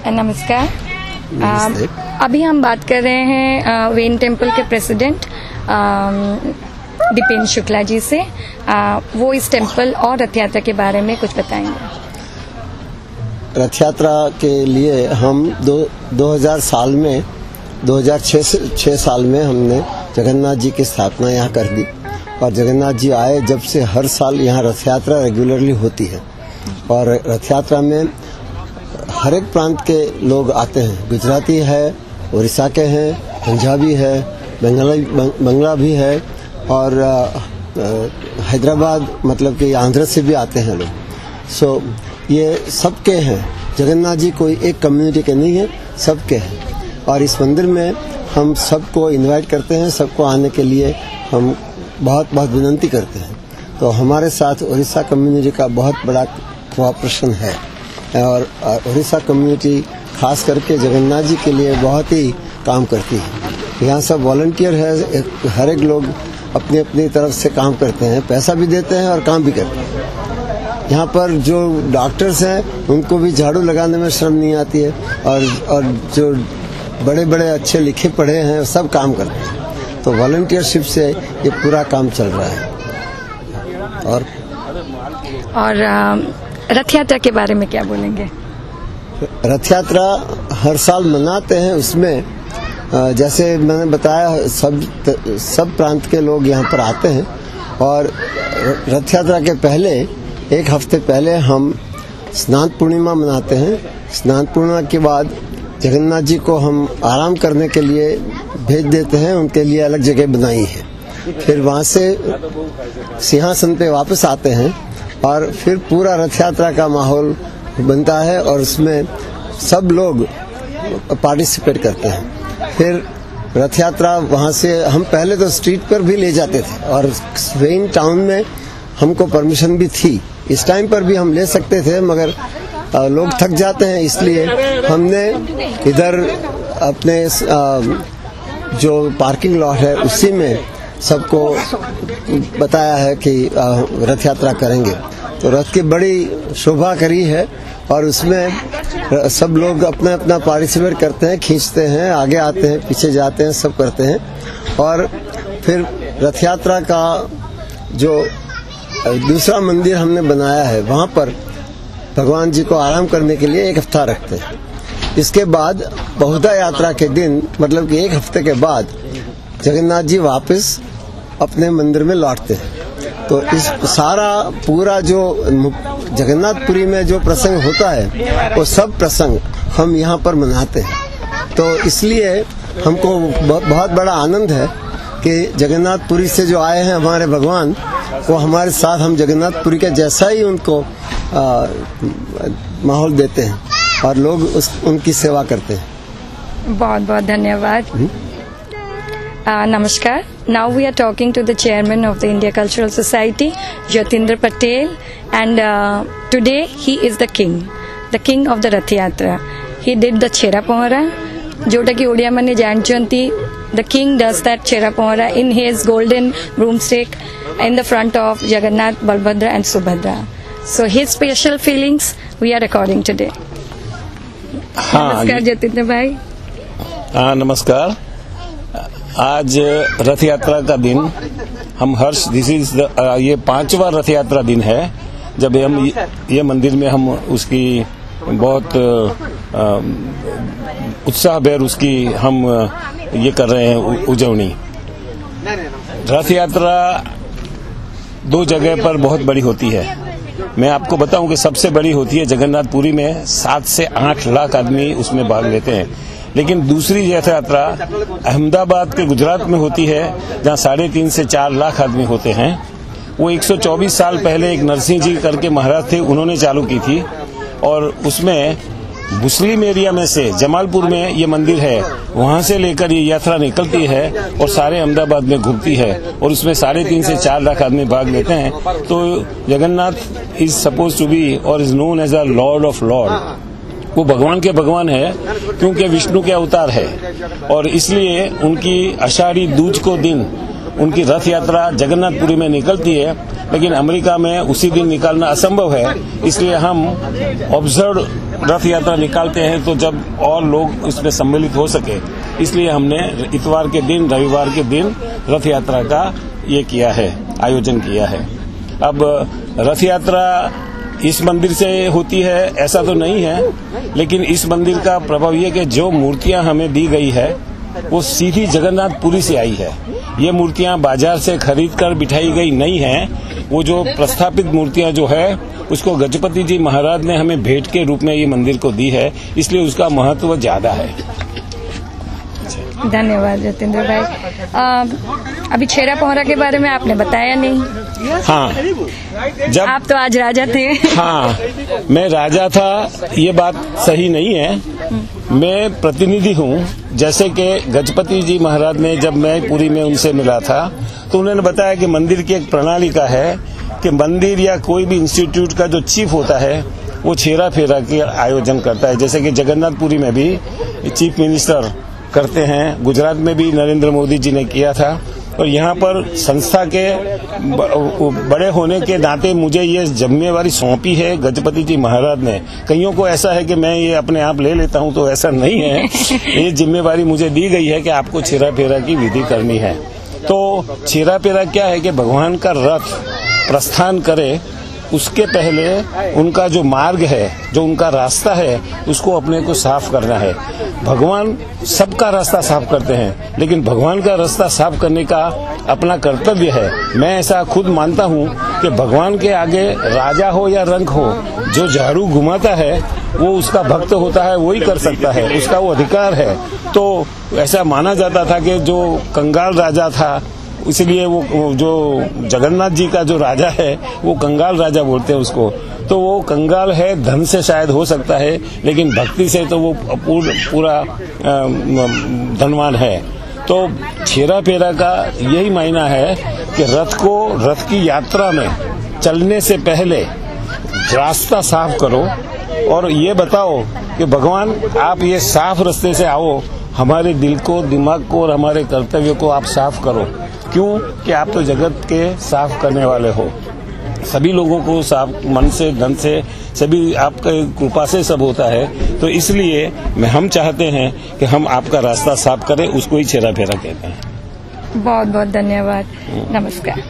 नमस्कार। अभी हम बात कर रहे हैं वेन टेम्पल के प्रेसिडेंट दीपेन शुक्ला जी से। वो इस टेम्पल और रथ यात्रा के बारे में कुछ बताएंगे। रथ यात्रा के लिए हम 2006 साल में हमने जगन्नाथ जी की स्थापना यहाँ कर दी और जगन्नाथ जी आए जब से हर साल यहाँ रथ यात्रा रेगुलरली होती है। और रथ यात्रा में हर एक प्रांत के लोग आते हैं। गुजराती है, उड़ीसा के हैं, पंजाबी है, बंगला भी है और हैदराबाद मतलब कि आंध्र से भी आते हैं लोग। सो ये सबके हैं। जगन्नाथ जी कोई एक कम्युनिटी के नहीं है, सबके हैं। और इस मंदिर में हम सबको इनवाइट करते हैं। सबको आने के लिए हम बहुत बहुत विनती करते हैं। तो हमारे साथ उड़ीसा कम्युनिटी का बहुत बड़ा कोऑपरेशन है और उड़ीसा कम्युनिटी खास करके जगन्नाथ जी के लिए बहुत ही काम करती है। यहाँ सब वॉलंटियर है। हर एक लोग अपनी अपनी तरफ से काम करते हैं, पैसा भी देते हैं और काम भी करते हैं। यहाँ पर जो डॉक्टर्स हैं उनको भी झाड़ू लगाने में शर्म नहीं आती है और जो बड़े बड़े अच्छे लिखे पढ़े हैं सब काम करते हैं। तो वॉलंटियरशिप से ये पूरा काम चल रहा है। और रथ यात्रा के बारे में क्या बोलेंगे? रथ यात्रा हर साल मनाते हैं। उसमें जैसे मैंने बताया सब प्रांत के लोग यहाँ पर आते हैं और रथ यात्रा के पहले एक हफ्ते पहले हम स्नान पूर्णिमा मनाते हैं। स्नान पूर्णिमा के बाद जगन्नाथ जी को हम आराम करने के लिए भेज देते हैं। उनके लिए अलग जगह बनाई है। फिर वहाँ से सिंहासन पे वापस आते हैं और फिर पूरा रथ यात्रा का माहौल बनता है और उसमें सब लोग पार्टिसिपेट करते हैं। फिर रथ यात्रा वहाँ से हम पहले तो स्ट्रीट पर भी ले जाते थे और वेन टाउन में हमको परमिशन भी थी। इस टाइम पर भी हम ले सकते थे मगर लोग थक जाते हैं, इसलिए हमने इधर अपने जो पार्किंग लॉट है उसी में सबको बताया है कि रथ यात्रा करेंगे। तो रथ की बड़ी शोभा करी है और उसमें सब लोग अपना अपना पार्टिसिपेट करते हैं, खींचते हैं, आगे आते हैं, पीछे जाते हैं, सब करते हैं। और फिर रथ यात्रा का जो दूसरा मंदिर हमने बनाया है वहाँ पर भगवान जी को आराम करने के लिए एक हफ्ता रखते हैं। इसके बाद बहुधा यात्रा के दिन मतलब कि एक हफ्ते के बाद जगन्नाथ जी वापस अपने मंदिर में लौटते हैं। तो इस सारा पूरा जो जगन्नाथपुरी में जो प्रसंग होता है वो सब प्रसंग हम यहाँ पर मनाते हैं। तो इसलिए हमको बहुत बड़ा आनंद है कि जगन्नाथपुरी से जो आए हैं हमारे भगवान वो हमारे साथ हम जगन्नाथपुरी के जैसा ही उनको माहौल देते हैं और लोग उनकी सेवा करते हैं। बहुत बहुत धन्यवाद। Namaskar. Now we are talking to the chairman of the India Cultural Society, Jyotindra Patel, and today he is the king of the Rath Yatra. He did the Chera Pohara, जोटा कि ओडिया माने जानचंती. The king does that Chera Pohara in his golden broomstick in the front of Jagannath, Balbhadra and Subhadra. So his special feelings we are recording today. नमस्कार जतिंद्र भाई। नमस्कार। आज रथ यात्रा का दिन हम हर्ष ये 5वां रथ यात्रा दिन है जब हम ये मंदिर में हम उसकी बहुत उत्साहभेर उसकी हम ये कर रहे हैं उजवनी। रथ यात्रा 2 जगह पर बहुत बड़ी होती है। मैं आपको बताऊं कि सबसे बड़ी होती है जगन्नाथपुरी में 7 से 8 लाख आदमी उसमें भाग लेते हैं। लेकिन दूसरी रथ यात्रा अहमदाबाद के गुजरात में होती है जहां 3.5 से 4 लाख आदमी होते हैं। वो 124 साल पहले एक नरसिंह जी करके महाराज थे, उन्होंने चालू की थी और उसमें मुस्लिम एरिया में से जमालपुर में ये मंदिर है, वहां से लेकर ये यात्रा निकलती है और सारे अहमदाबाद में घूमती है और उसमें 3.5 से 4 लाख आदमी भाग लेते हैं। तो Jagannath is supposed to be और is known as a lord of lord. वो भगवान के भगवान है क्योंकि विष्णु के अवतार है और इसलिए उनकी आषाढ़ी दूज को दिन उनकी रथ यात्रा जगन्नाथपुरी में निकलती है। लेकिन अमेरिका में उसी दिन निकालना असंभव है, इसलिए हम ऑब्जर्व रथ यात्रा निकालते हैं तो जब और लोग इसमें सम्मिलित हो सके, इसलिए हमने इतवार के दिन, रविवार के दिन रथ यात्रा का ये किया है, आयोजन किया है। अब रथ यात्रा इस मंदिर से होती है ऐसा तो नहीं है, लेकिन इस मंदिर का प्रभाव ये कि जो मूर्तियां हमें दी गई है वो सीधी जगन्नाथपुरी से आई है। ये मूर्तियां बाजार से खरीद कर बिठाई गई नहीं है। वो जो प्रस्थापित मूर्तियां जो है उसको गजपति जी महाराज ने हमें भेंट के रूप में ये मंदिर को दी है, इसलिए उसका महत्व ज्यादा है। धन्यवाद जतिंद्र भाई। अभी छेरा पोहरा के बारे में आपने बताया नहीं। हाँ, जब आप तो आज राजा थे। हाँ, मैं राजा था, ये बात सही नहीं है। मैं प्रतिनिधि हूँ। जैसे कि गजपति जी महाराज ने, जब मैं पुरी में उनसे मिला था तो उन्होंने बताया कि मंदिर की एक प्रणाली का है कि मंदिर या कोई भी इंस्टीट्यूट का जो चीफ होता है वो छेरा फेरा के आयोजन करता है। जैसे कि जगन्नाथपुरी में भी चीफ मिनिस्टर करते हैं, गुजरात में भी नरेंद्र मोदी जी ने किया था, और यहाँ पर संस्था के बड़े होने के नाते मुझे ये जिम्मेवारी सौंपी है गजपति जी महाराज ने। कईयों को ऐसा है कि मैं ये अपने आप ले लेता हूँ, तो ऐसा नहीं है। ये जिम्मेवारी मुझे दी गई है कि आपको छेरा फेरा की विधि करनी है। तो छेरा फेरा क्या है कि भगवान का रथ प्रस्थान करे, उसके पहले उनका जो मार्ग है, जो उनका रास्ता है, उसको अपने को साफ करना है। भगवान सबका रास्ता साफ करते हैं, लेकिन भगवान का रास्ता साफ करने का अपना कर्तव्य है। मैं ऐसा खुद मानता हूँ कि भगवान के आगे राजा हो या रंक हो, जो झाड़ू घुमाता है वो उसका भक्त होता है, वही कर सकता है, उसका वो अधिकार है। तो ऐसा माना जाता था कि जो कंगाल राजा था, इसलिए वो जो जगन्नाथ जी का जो राजा है वो कंगाल राजा बोलते हैं उसको। तो वो कंगाल है, धन से शायद हो सकता है, लेकिन भक्ति से तो वो पूरा धनवान है। तो छेरा फेरा का यही मायना है कि रथ की यात्रा में चलने से पहले रास्ता साफ करो और ये बताओ कि भगवान आप ये साफ रास्ते से आओ, हमारे दिल को, दिमाग को और हमारे कर्तव्य को आप साफ करो। क्यों? कि आप तो जगत के साफ करने वाले हो। सभी लोगों को साफ, मन से, धन से, सभी आपके कृपा से सब होता है। तो इसलिए हम चाहते हैं कि हम आपका रास्ता साफ करें, उसको ही छेरा फेरा कहते हैं। बहुत बहुत धन्यवाद। नमस्कार।